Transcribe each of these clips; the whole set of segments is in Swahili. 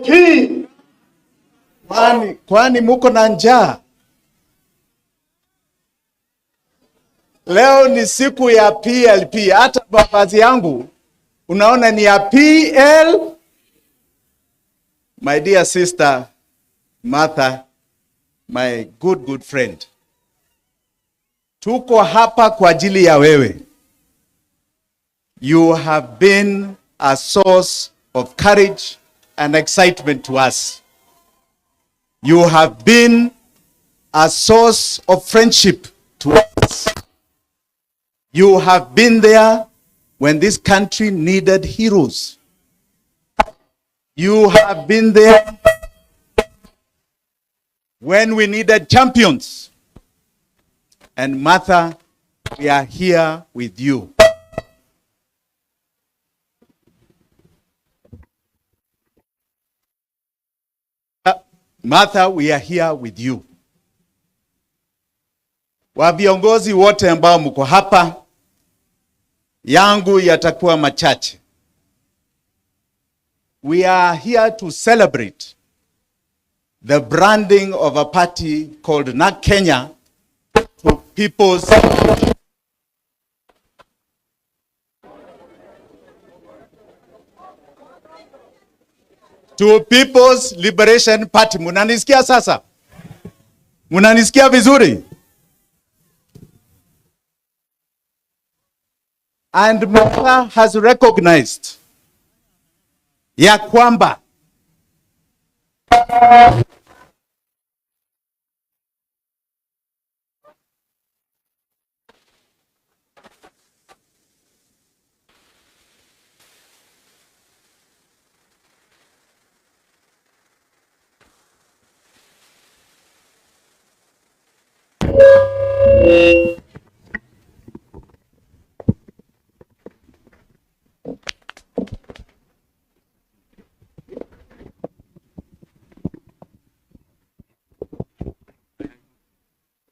Karaoke. Kwani muko na njaa? Leo ni siku ya PLP. Hata mavazi yangu unaona ni ya PL. My dear sister Martha, my good friend, tuko hapa kwa ajili ya wewe. You have been a source of courage and excitement to us. You have been a source of friendship to us. You have been there when this country needed heroes. You have been there when we needed champions. And Martha, we are here with you. Martha, we are here with you. Wa viongozi wote ambao mko hapa, yangu yatakuwa machache. We are here to celebrate the branding of a party called NAK Kenya to People's Liberation Party. Munanisikia sasa? Munanisikia vizuri? And Martha has recognized ya kwamba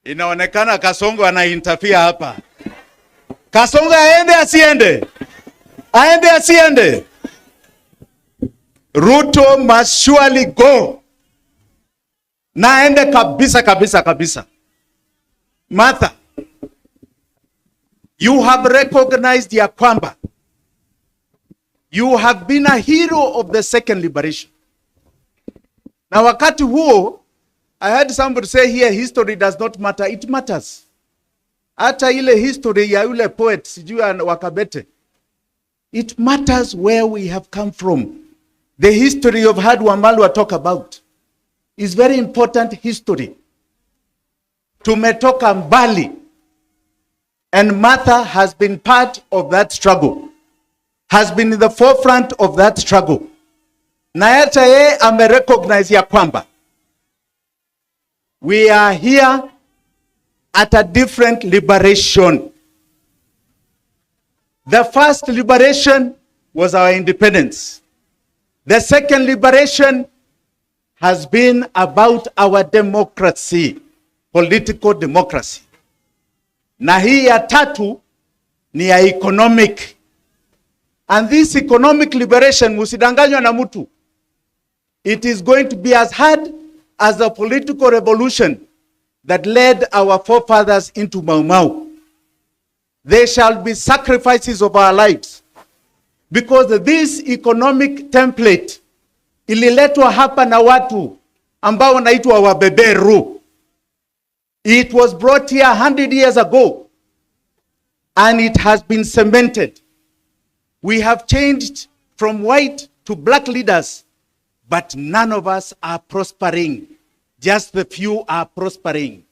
inaonekana Kasongo anainterfere hapa. Kasongo aende asiende? Aende asiende? Ruto must surely go. Na aende kabisa. Martha, you have recognized ya kwamba you have been a hero of the second liberation. Na wakati huo, I heard somebody say here, history does not matter. It matters. Hata ile history ya yule poet, sijui Wakabete. It matters where we have come from. The history of Hadu Wamalwa talk about is very important history. Tumetoka mbali. And Martha has been part of that struggle. Has been in the forefront of that struggle. Na hata yeye amerecognize ya kwamba we are here at a different liberation. The first liberation was our independence. The second liberation has been about our democracy, political democracy. Na hii ya tatu ni ya economic. And this economic liberation, musidanganywa na mtu, it is going to be as hard as a political revolution that led our forefathers into Mau Mau. There shall be sacrifices of our lives. Because this economic template ililetwa hapa na watu ambao wanaitwa wabeberu. It was brought here 100 years ago and it has been cemented. We have changed from white to black leaders, but none of us are prospering. Just the few are prospering.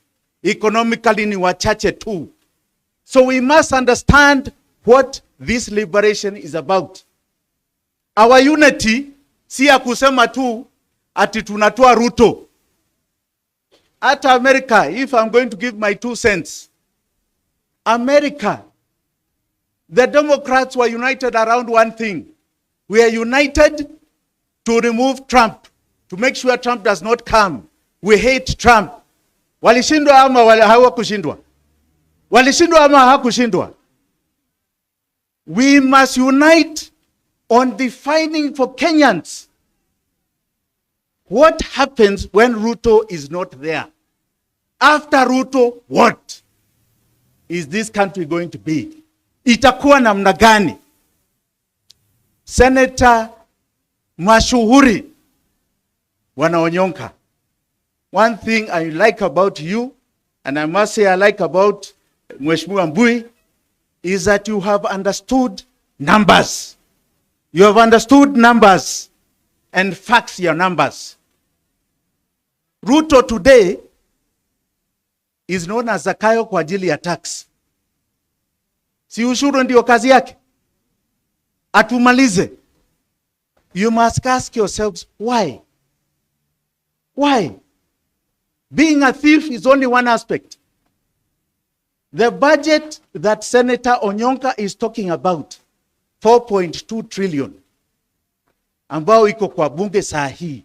Economically ni wachache tu. So we must understand what this liberation is about. Our unity si ya kusema tu ati tunatoa Ruto. At America, if I'm going to give my 2 cents, America, the Democrats were united around one thing. We are united to remove Trump, to make sure Trump does not come. We hate Trump. Walishindwa ama hawakushindwa? Walishindwa ama hawakushindwa? We must unite on defining for Kenyans What happens when Ruto is not there? After Ruto, what is this country going to be? Itakuwa namna gani? Senator mashuhuri wanaonyonka. One thing I like about you, and I must say I like about Mheshimiwa Mbui, is that you have understood numbers. You have understood numbers and facts your numbers. Ruto today is known as Zakayo kwa ajili ya tax. Si ushuru ndio kazi yake? Atumalize. You must ask yourselves, why? Why? Being a thief is only one aspect. The budget that Senator Onyonka is talking about, 4.2 trillion, ambao iko kwa bunge saa hii.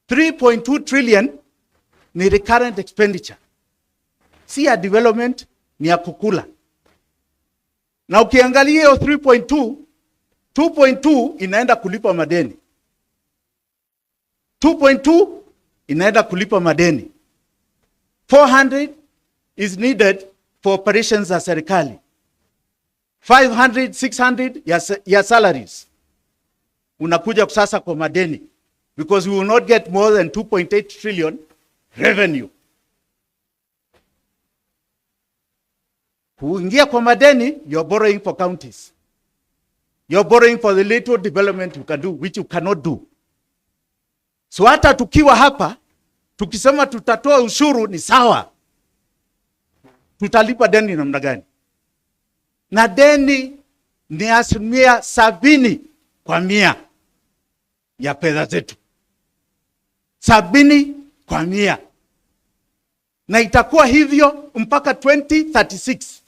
3.2 trillion ni recurrent expenditure. Si ya development, ni ya kukula. Na ukiangalia hiyo 3.2, 2.2 inaenda kulipa madeni. 2.2 inaenda kulipa madeni. 400 is needed for operations za serikali. 500, 600 ya salaries. Unakuja sasa kwa madeni. Because we will not get more than 2.8 trillion revenue. Kuingia kwa madeni, you're borrowing for counties. You're borrowing for the little development you can do, which you cannot do. So hata tukiwa hapa, tukisema tutatoa ushuru ni sawa. Tutalipa deni namna gani? Na deni ni 70% ya pesa zetu. 70%. Na itakuwa hivyo mpaka 2036.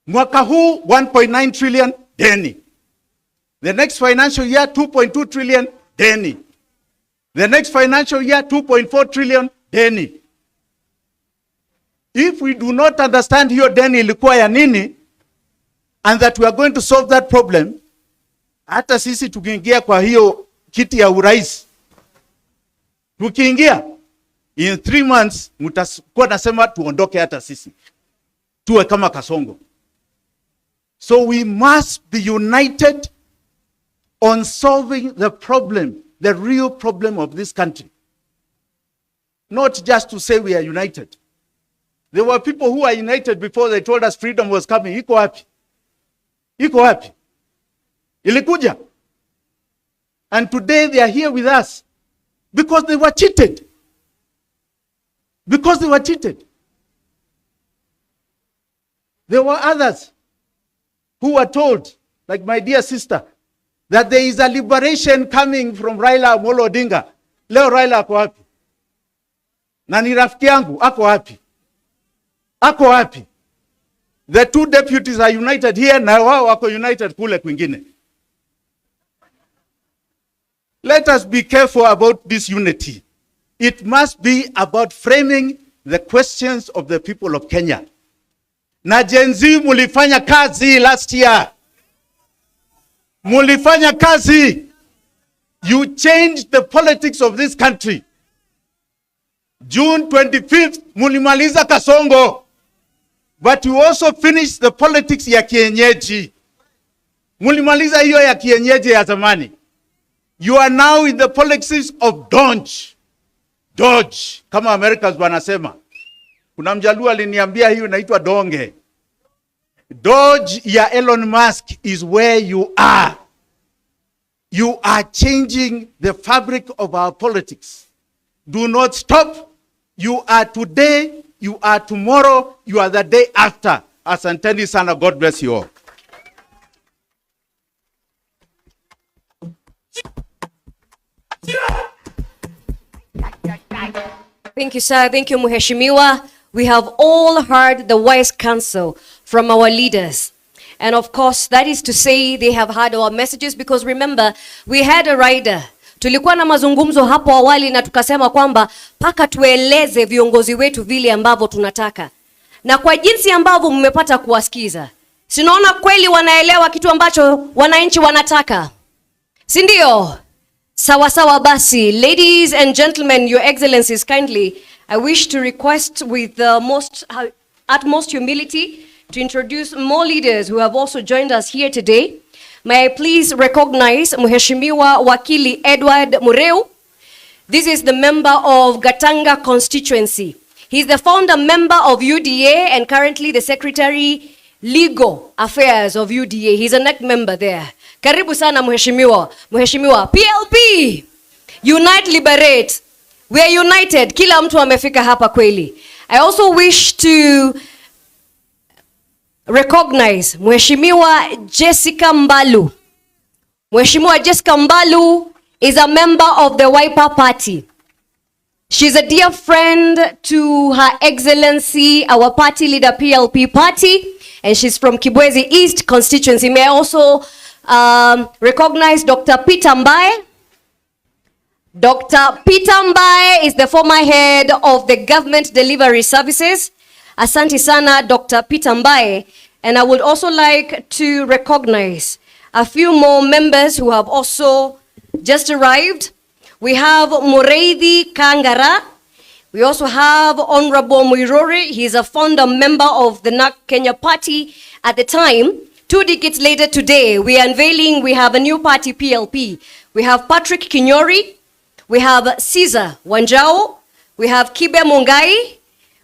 Mwaka huu 1.9 trillion deni. The next financial year 2.2 trillion deni. The next financial year 2.4 trillion deni. If we do not understand hiyo deni ilikuwa ya nini, and that we are going to solve that problem, hata sisi tukiingia kwa hiyo kiti ya urais, tukiingia in 3 months mtakuwa nasema tuondoke hata sisi tuwe kama Kasongo. So we must be united on solving the problem, the real problem of this country. Not just to say we are united. There were people who were united before they told us freedom was coming. Iko wapi? Iko wapi? Ilikuja. And today they are here with us because they were cheated. Because they were cheated. There were others who were told, like my dear sister, that there is a liberation coming from Raila Amolo Odinga. Leo Raila ako wapi? Na ni rafiki yangu, ako wapi? Ako wapi? The two deputies are united here, na wao wako united kule kwingine. Let us be careful about this unity. It must be about framing the questions of the people of Kenya. Na Gen Z mulifanya kazi last year. Mulifanya kazi. You changed the politics of this country. June 25th, mulimaliza Kasongo. But you also finished the politics ya kienyeji. Mulimaliza hiyo ya kienyeji ya zamani. You are now in the politics of Dodge. Dodge, kama Americans wanasema. Kuna mjaluo aliniambia hiyo inaitwa donge. Dodge ya Elon Musk is where you are. You are changing the fabric of our politics. Do not stop. You are today, you are tomorrow, you are the day after. Asanteni sana, God bless you all. Thank you, sir. Thank you, Mheshimiwa. We have all heard the wise counsel from our leaders. And of course, that is to say they have heard our messages, because remember, we had a rider. Tulikuwa na mazungumzo hapo awali na tukasema kwamba paka tueleze viongozi wetu vile ambavyo tunataka. Na kwa jinsi ambavyo mmepata kuwasikiza, sinaona kweli wanaelewa kitu ambacho wananchi wanataka. Si ndio? Sawa sawa basi. Ladies and gentlemen, your excellencies, kindly, I wish to request with the utmost humility to introduce more leaders who have also joined us here today. May I please recognize Mheshimiwa Wakili Edward Mureu. This is the member of Gatanga constituency. He's the founder member of UDA and currently the secretary legal affairs of UDA. He's a NEC member there. Karibu sana Mheshimiwa. Mheshimiwa, PLP, Unite Liberate. We are united. Kila mtu amefika hapa kweli. I also wish to recognize Mheshimiwa Jessica Mbalu. Mheshimiwa Jessica Mbalu is a member of the Wiper Party. She's a dear friend to Her Excellency, our party leader, PLP Party, and she's from Kibwezi East constituency. May I also recognize Dr. Peter Mbae. Dr. Peter Mbae is the former head of the Government Delivery Services. Asante sana, Dr. Peter Mbae. And I would also like to recognize a few more members who have also just arrived. We have Mureithi Kangara. We also have Honorable Muiruri. He's a founder member of the NAK Kenya party at the time. 2 decades later today, we are unveiling, we have a new party, PLP. We have Patrick Kinyori. We have Caesar Wanjao. We have Kibe Mungai.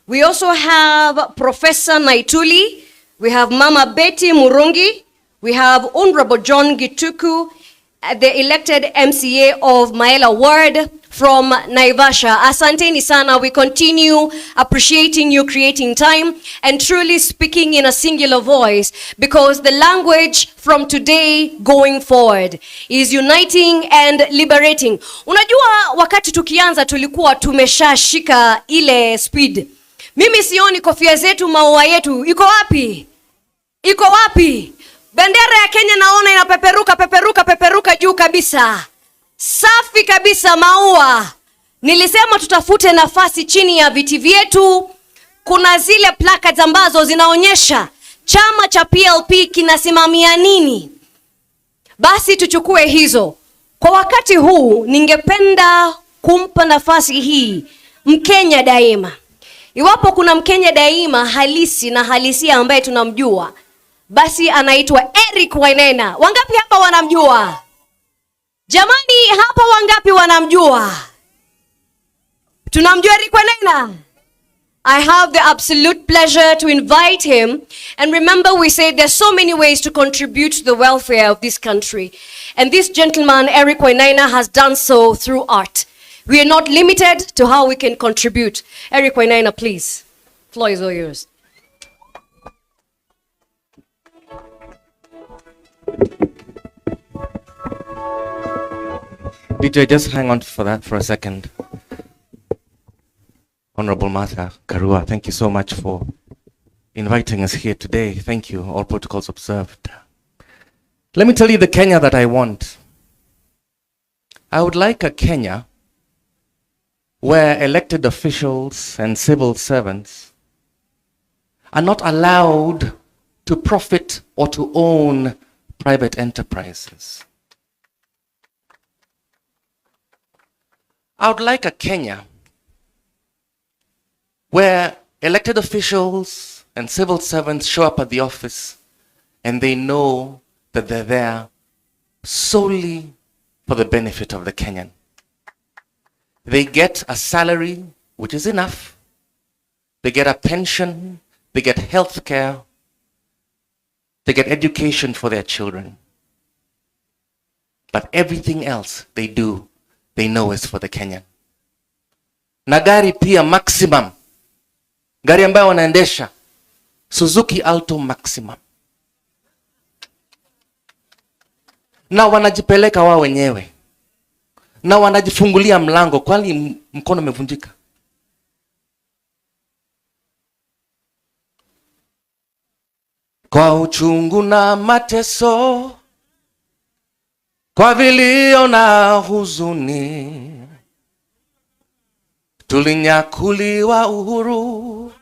We also have Professor Naituli. We have Mama Betty Murungi. We have Honorable John Gituku, the elected MCA of Maela Ward from Naivasha. Asanteni sana. We continue appreciating you creating time and truly speaking in a singular voice, because the language from today going forward is uniting and liberating. Unajua wakati tukianza tulikuwa tumeshashika ile speed. Mimi sioni kofia zetu, maua yetu iko wapi? Iko wapi? Bendera ya Kenya naona inapeperuka juu kabisa. Safi kabisa maua. Nilisema tutafute nafasi chini ya viti vyetu. Kuna zile placards ambazo zinaonyesha chama cha PLP kinasimamia nini. Basi tuchukue hizo. Kwa wakati huu ningependa kumpa nafasi hii Mkenya daima. Iwapo kuna Mkenya daima halisi na halisia ambaye tunamjua, basi anaitwa Eric Wainaina. Wangapi hapa wanamjua? Jamani, hapa wangapi wanamjua? Tunamjua Eric Wainaina? I have the absolute pleasure to invite him. And remember, we said there's so many ways to contribute to the welfare of this country. And this gentleman, Eric Wainaina, has done so through art. We are not limited to how we can contribute. Eric Wainaina, please. Floor is all yours. DJ, just hang on for that for a second. Honorable Martha Karua, thank you so much for inviting us here today. Thank you. All protocols observed. Let me tell you the Kenya that I want. I would like a Kenya where elected officials and civil servants are not allowed to profit or to own private enterprises. I would like a Kenya where elected officials and civil servants show up at the office and they know that they're there solely for the benefit of the Kenyan. They get a salary, which is enough. They get a pension. They get health care. They get education for their children. But everything else they do, they know is for the Kenyan. Na gari pia maximum. Gari ambayo wanaendesha Suzuki Alto maximum. Na wanajipeleka wao wenyewe. Na wanajifungulia mlango kwani mkono umevunjika. Kwa uchungu na mateso, kwa vilio na huzuni, tulinyakuliwa uhuru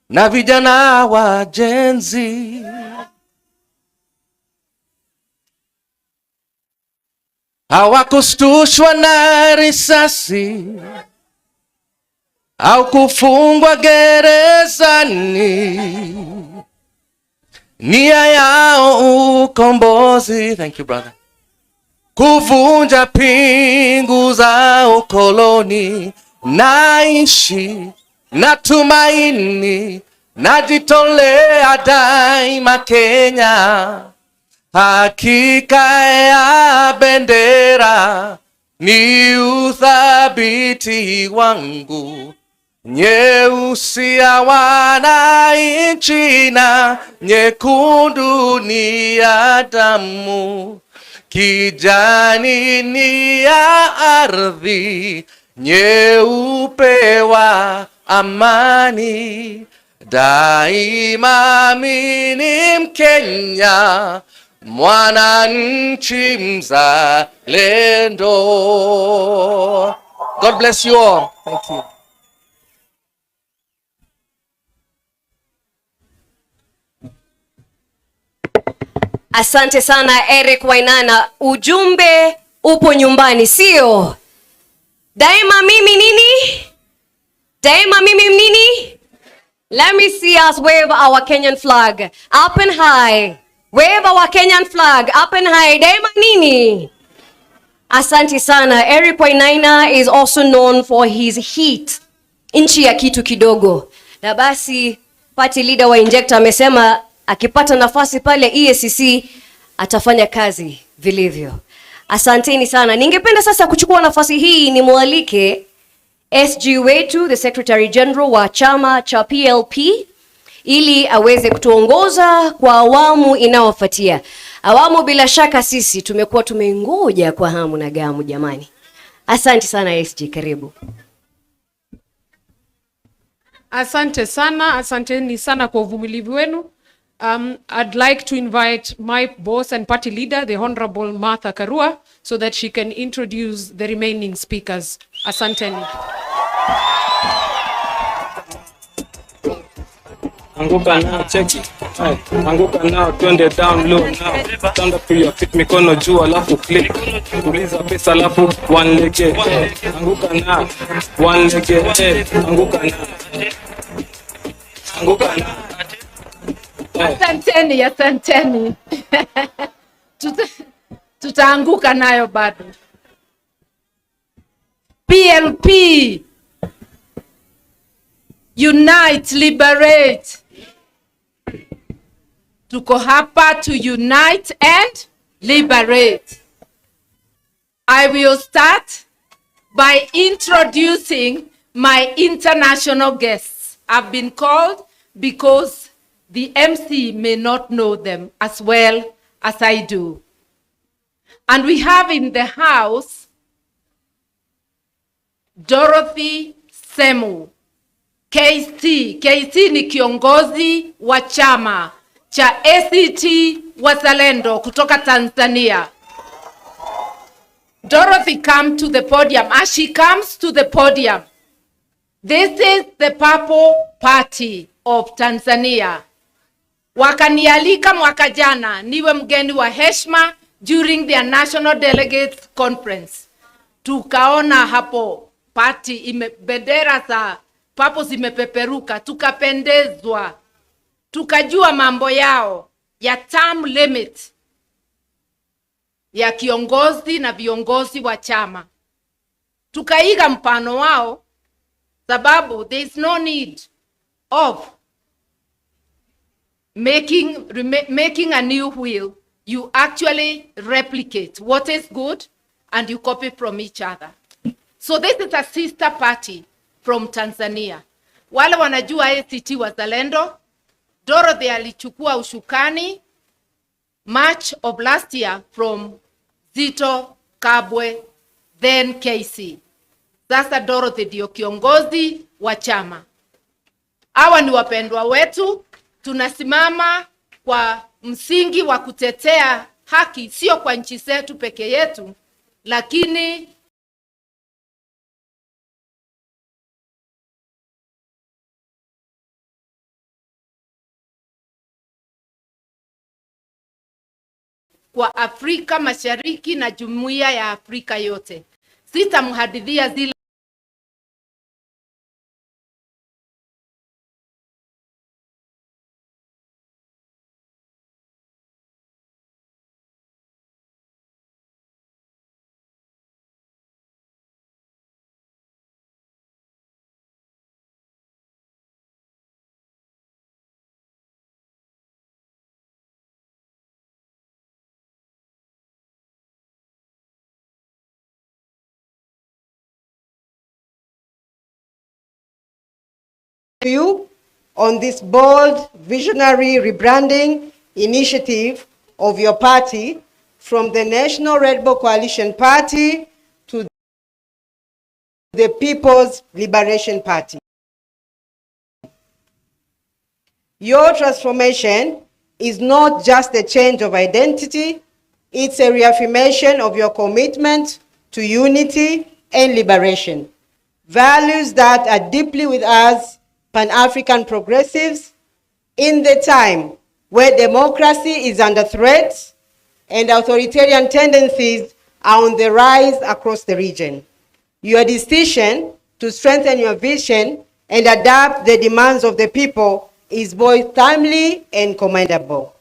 na vijana wa Gen Z. hawakustushwa na risasi au kufungwa gerezani. Nia yao ukombozi, thank you brother, kuvunja pingu za ukoloni. Naishi na tumaini, najitolea daima Kenya. Hakika ya bendera ni uthabiti wangu, nyeusi ya wananchi na nyekundu ni ya damu, kijani ni ya ardhi, nyeupe wa amani. Daima mimi ni Mkenya, mwananchi mzalendo. God bless you all. Thank you. Asante sana Eric Wainana. Ujumbe upo nyumbani, sio? Daima mimi nini? Daima mimi nini? Let me see us wave our Kenyan flag up and high. Wave our Kenyan flag up and high. Daima nini? Asante sana. Eric Wainaina is also known for his heat. Nchi ya kitu kidogo. Na basi party leader wa Injector amesema akipata nafasi pale EACC atafanya kazi vilivyo. Asanteni sana. Ningependa sasa kuchukua nafasi hii ni mualike SG wetu, the Secretary General wa chama cha PLP, ili aweze kutuongoza kwa awamu inayofuatia. Awamu bila shaka sisi tumekuwa tumengoja kwa hamu na gamu jamani. Asante sana SG, karibu. Asante sana, asanteni sana kwa uvumilivu wenu. I'd like to invite my boss and party leader, the Honorable Martha Karua, so that she can introduce the remaining speakers. Asanteni. Anguka now, check it. Anguka now, twende down low now. Stand up to your feet, mikono juu alafu click. Tuliza pesa alafu one leg. Anguka now, one leg. Anguka now. Anguka now. Asanteni, asanteni. Tutaanguka nayo bado. PLP. Unite, liberate. Tuko hapa to unite and liberate. I will start by introducing my international guests. I've been called because the MC may not know them as well as I do. And we have in the house Dorothy Semu, KC. KC ni kiongozi wa chama cha ACT Wazalendo kutoka Tanzania. Dorothy, come to the podium. As she comes to the podium, this is the Purple Party of Tanzania. Wakanialika mwaka jana niwe mgeni wa heshima during their National Delegates Conference. Tukaona hapo party bendera za Purple zimepeperuka, tukapendezwa. Tukajua mambo yao ya term limit ya kiongozi na viongozi wa chama. Tukaiga mfano wao sababu there is no need of making a new wheel. You actually replicate what is good and you copy from each other. So this is a sister party from Tanzania. Wale wanajua ACT Wazalendo, Dorothy alichukua ushukani March of last year from Zito Kabwe, then KC. Sasa Dorothy ndio kiongozi wa chama. Hawa ni wapendwa wetu, tunasimama kwa msingi wa kutetea haki, sio kwa nchi zetu peke yetu, lakini kwa Afrika Mashariki na jumuiya ya Afrika yote. Sitamhadithia zile you on this bold, visionary rebranding initiative of your party from the National Red Bull Coalition Party to the People's Liberation Party. Your transformation is not just a change of identity, it's a reaffirmation of your commitment to unity and liberation. Values that are deeply with us Pan-African progressives in the time where democracy is under threat and authoritarian tendencies are on the rise across the region. Your decision to strengthen your vision and adapt the demands of the people is both timely and commendable.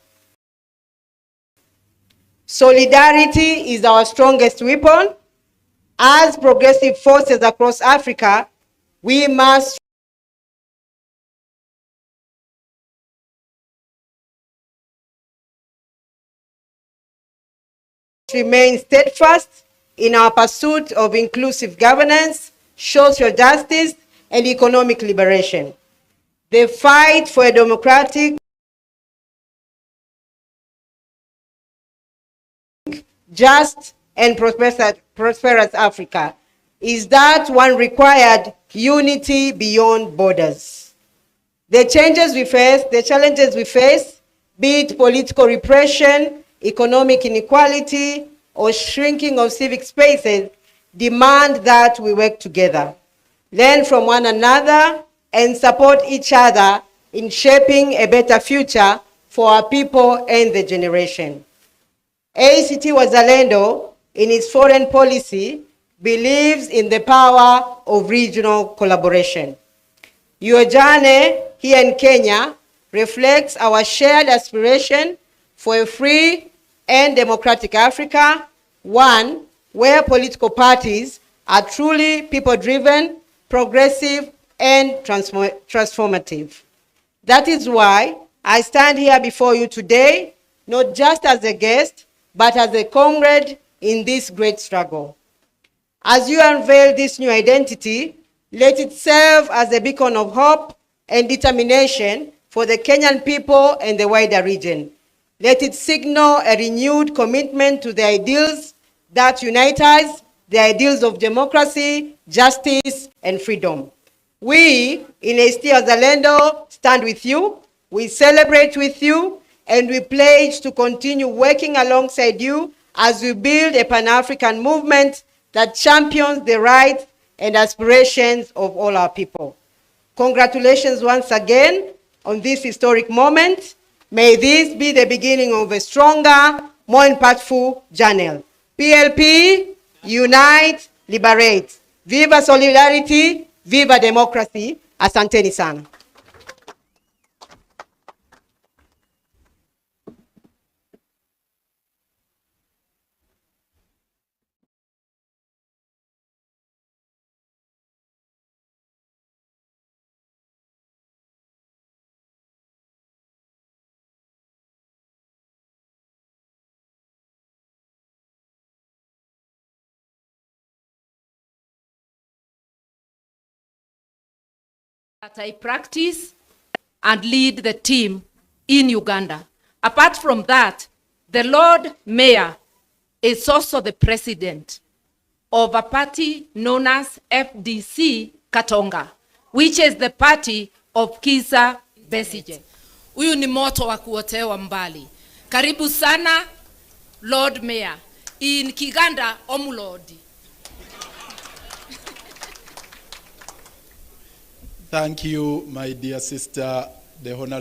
Solidarity is our strongest weapon. As progressive forces across Africa, we must remain steadfast in our pursuit of inclusive governance, social justice, and economic liberation. The fight for a democratic, just, and prosperous Africa is that one required unity beyond borders. The changes we face, the challenges we face, be it political repression, economic inequality, or shrinking of civic spaces, demand that we work together, learn from one another, and support each other in shaping a better future for our people and the generation. ACT Wazalendo, in its foreign policy, believes in the power of regional collaboration. Your journey here in Kenya reflects our shared aspiration for a free and democratic Africa, one where political parties are truly people-driven, progressive, and transformative. That is why I stand here before you today, not just as a guest, but as a comrade in this great struggle. As you unveil this new identity, let it serve as a beacon of hope and determination for the Kenyan people and the wider region. Let it signal a renewed commitment to the ideals that unite us, the ideals of democracy, justice, and freedom. We in ACT Wazalendo stand with you, we celebrate with you, and we pledge to continue working alongside you as we build a Pan-African movement that champions the rights and aspirations of all our people. Congratulations once again on this historic moment. May this be the beginning of a stronger, more impactful journey. PLP, unite, liberate. Viva solidarity, viva democracy. Asanteni sana. That I practice and lead the team in Uganda. Apart from that, the Lord Mayor is also the president of a party known as FDC Katonga, which is the party of Kizza Besigye. Huyu ni moto wa kuotewa mbali. Karibu sana, Lord Mayor. In Kiganda, Omulodi. Thank you, my dear sister, the Honorable